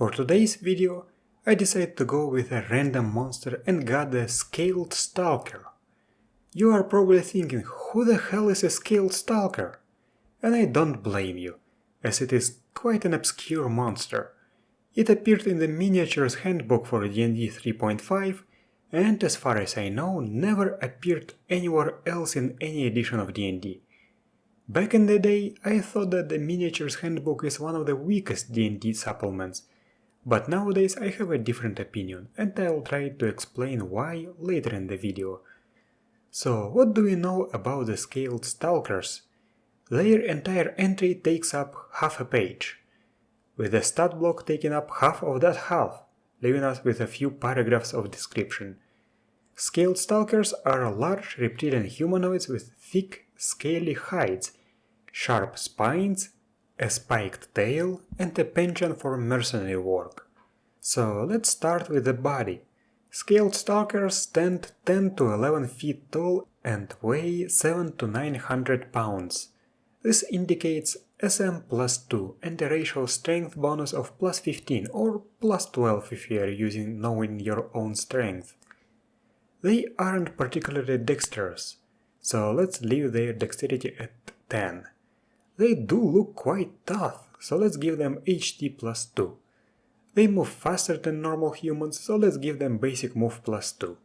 For today's video, I decided to go with a random monster and got the Scaled Stalker. You are probably thinking, who the hell is a Scaled Stalker? And I don't blame you, as it is quite an obscure monster. It appeared in the Miniatures Handbook for D&D 3.5 and, as far as I know, never appeared anywhere else in any edition of D&D. Back in the day, I thought that the Miniatures Handbook is one of the weakest D&D supplements, but nowadays I have a different opinion, and I will try to explain why later in the video. So, what do we know about the Scaled Stalkers? Their entire entry takes up half a page, with the stat block taking up half of that half, leaving us with a few paragraphs of description. Scaled Stalkers are large reptilian humanoids with thick, scaly hides, sharp spines, a spiked tail, and a penchant for mercenary work. So let's start with the body. Scaled Stalkers stand 10 to 11 feet tall and weigh 7 to 900 pounds. This indicates SM +2 and a racial strength bonus of +15 or +12 if you are knowing your own strength. They aren't particularly dexterous, so let's leave their dexterity at 10. They do look quite tough, so let's give them HT +2. They move faster than normal humans, so let's give them basic move +2.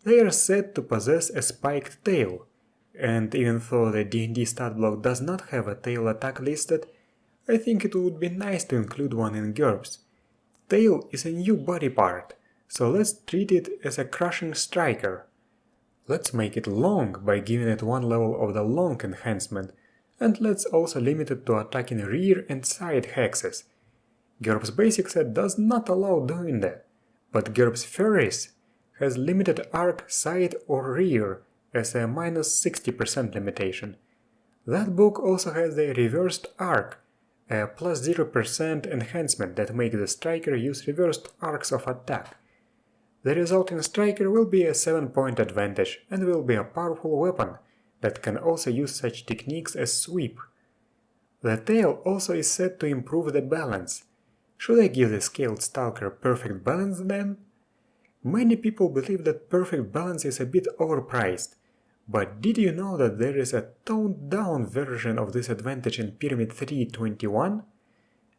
They are said to possess a spiked tail, and even though the D&D stat block does not have a tail attack listed, I think it would be nice to include one in GURPS. Tail is a new body part, so let's treat it as a crushing striker. Let's make it long by giving it one level of the long enhancement, and let's also limit it to attacking rear and side hexes. GURPS Basic set does not allow doing that, but GURPSifying has limited arc side or rear as a -60% limitation. That book also has the reversed arc, a +0% enhancement that makes the striker use reversed arcs of attack. The resulting striker will be a 7-point advantage and will be a powerful weapon that can also use such techniques as sweep. The tail also is said to improve the balance. Should I give the Scaled Stalker perfect balance then? Many people believe that perfect balance is a bit overpriced, but did you know that there is a toned-down version of this advantage in Pyramid 3.21?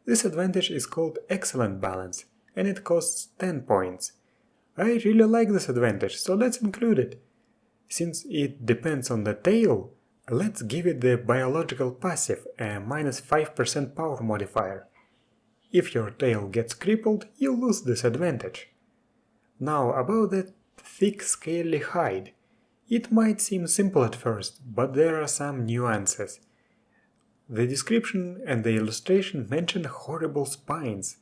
This advantage is called Excellent Balance, and it costs 10 points. I really like this advantage, so let's include it. Since it depends on the tail, let's give it the biological passive, a -5% power modifier. If your tail gets crippled, you lose this advantage. Now about that thick scaly hide. It might seem simple at first, but there are some nuances. The description and the illustration mention horrible spines.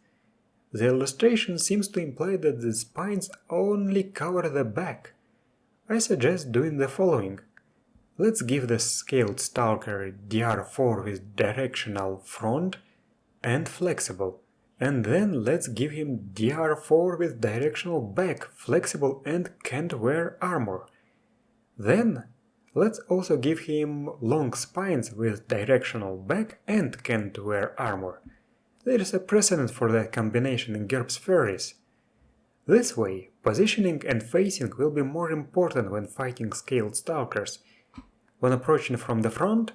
The illustration seems to imply that the spines only cover the back. I suggest doing the following. Let's give the Scaled Stalker DR4 with directional front and flexible, and then let's give him DR4 with directional back, flexible and can't wear armor. Then let's also give him long spines with directional back and can't wear armor. There is a precedent for that combination in GURPSifying. This way, positioning and facing will be more important when fighting Scaled Stalkers. When approaching from the front,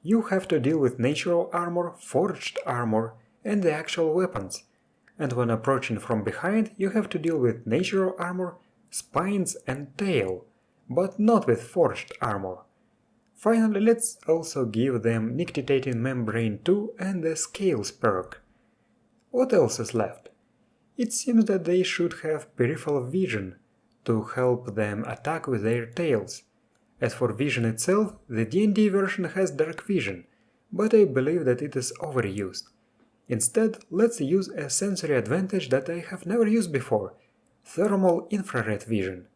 you have to deal with natural armor, forged armor, and the actual weapons. And when approaching from behind, you have to deal with natural armor, spines and tail, but not with forged armor. Finally, let's also give them Nictitating Membrane 2 and the Scales perk. What else is left? It seems that they should have peripheral vision to help them attack with their tails. As for vision itself, the D&D version has dark vision, but I believe that it is overused. Instead, let's use a sensory advantage that I have never used before, thermal infrared vision.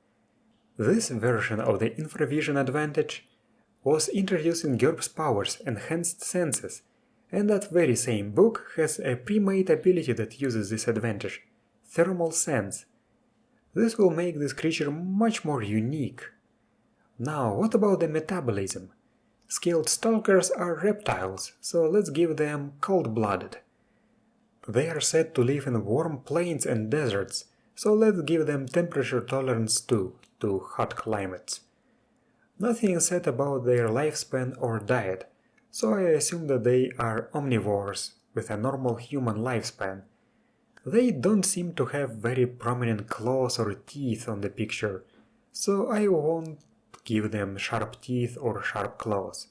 This version of the infravision advantage was introduced in GURPS Powers Enhanced Senses, and that very same book has a pre-made ability that uses this advantage, Thermal Sense. This will make this creature much more unique. Now, what about the metabolism? Scaled Stalkers are reptiles, so let's give them cold-blooded. They are said to live in warm plains and deserts, so let's give them temperature tolerance too, to hot climates. Nothing is said about their lifespan or diet, so I assume that they are omnivores with a normal human lifespan. They don't seem to have very prominent claws or teeth on the picture, so I won't give them sharp teeth or sharp claws.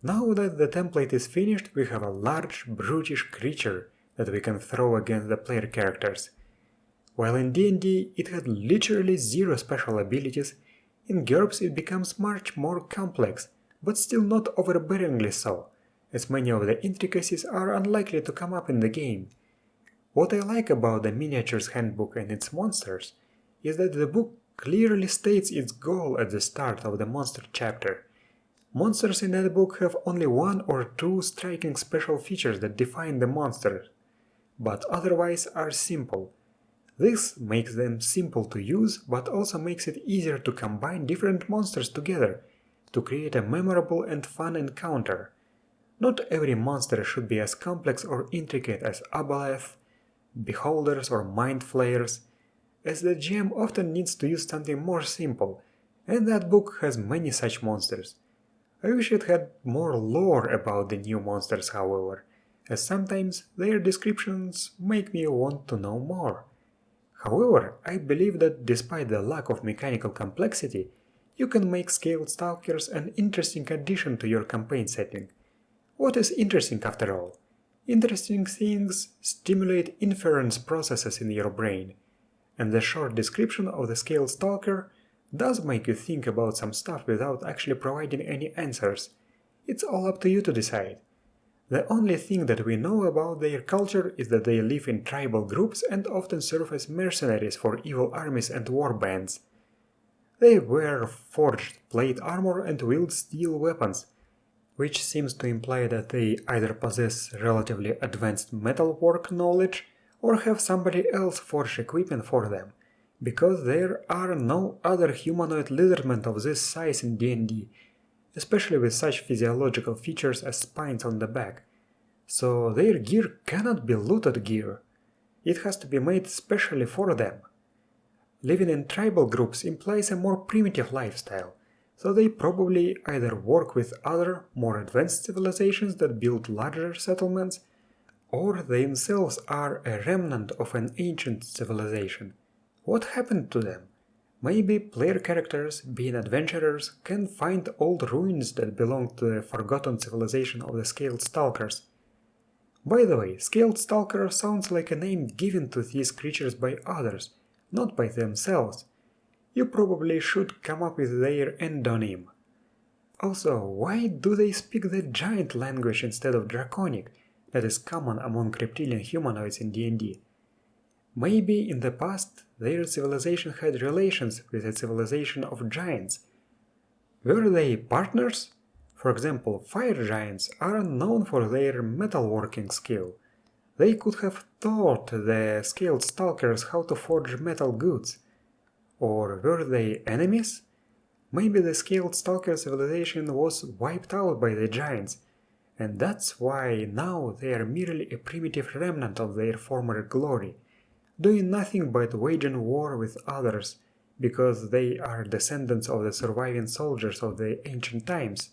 Now that the template is finished, we have a large, brutish creature that we can throw against the player characters. While in D&D it had literally zero special abilities, in GURPS it becomes much more complex, but still not overbearingly so, as many of the intricacies are unlikely to come up in the game. What I like about the Miniatures Handbook and its monsters is that the book clearly states its goal at the start of the monster chapter. Monsters in that book have only one or two striking special features that define the monster, but otherwise are simple. This makes them simple to use, but also makes it easier to combine different monsters together to create a memorable and fun encounter. Not every monster should be as complex or intricate as Aboleth, Beholders or Mind Flayers, as the GM often needs to use something more simple, and that book has many such monsters. I wish it had more lore about the new monsters, however, as sometimes their descriptions make me want to know more. However, I believe that despite the lack of mechanical complexity, you can make scaled stalkers an interesting addition to your campaign setting. What is interesting after all? Interesting things stimulate inference processes in your brain, and the short description of the scaled stalker does make you think about some stuff without actually providing any answers. It's all up to you to decide. The only thing that we know about their culture is that they live in tribal groups and often serve as mercenaries for evil armies and war bands. They wear forged plate armor and wield steel weapons, which seems to imply that they either possess relatively advanced metalwork knowledge or have somebody else forge equipment for them, because there are no other humanoid lizardmen of this size in D&D, especially with such physiological features as spines on the back, so their gear cannot be looted gear. It has to be made specially for them. Living in tribal groups implies a more primitive lifestyle, so they probably either work with other, more advanced civilizations that build larger settlements, or they themselves are a remnant of an ancient civilization. What happened to them? Maybe player characters, being adventurers, can find old ruins that belong to the forgotten civilization of the Scaled Stalkers. By the way, Scaled Stalker sounds like a name given to these creatures by others, not by themselves. You probably should come up with their endonym. Also, why do they speak the giant language instead of Draconic, that is common among reptilian humanoids in D&D? Maybe in the past their civilization had relations with a civilization of giants. Were they partners? For example, fire giants are known for their metalworking skill. They could have taught the scaled stalkers how to forge metal goods. Or were they enemies? Maybe the scaled stalker civilization was wiped out by the giants, and that's why now they are merely a primitive remnant of their former glory, doing nothing but waging war with others, because they are descendants of the surviving soldiers of the ancient times.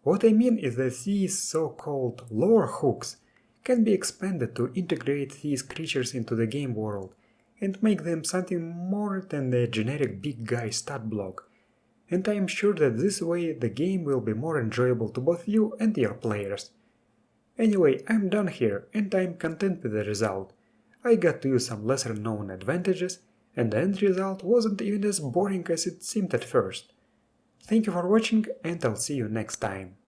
What I mean is that these so-called lore hooks can be expanded to integrate these creatures into the game world and make them something more than the generic big guy stat block, and I am sure that this way the game will be more enjoyable to both you and your players. Anyway, I'm done here and I'm content with the result. I got to use some lesser known advantages, and the end result wasn't even as boring as it seemed at first. Thank you for watching, and I'll see you next time.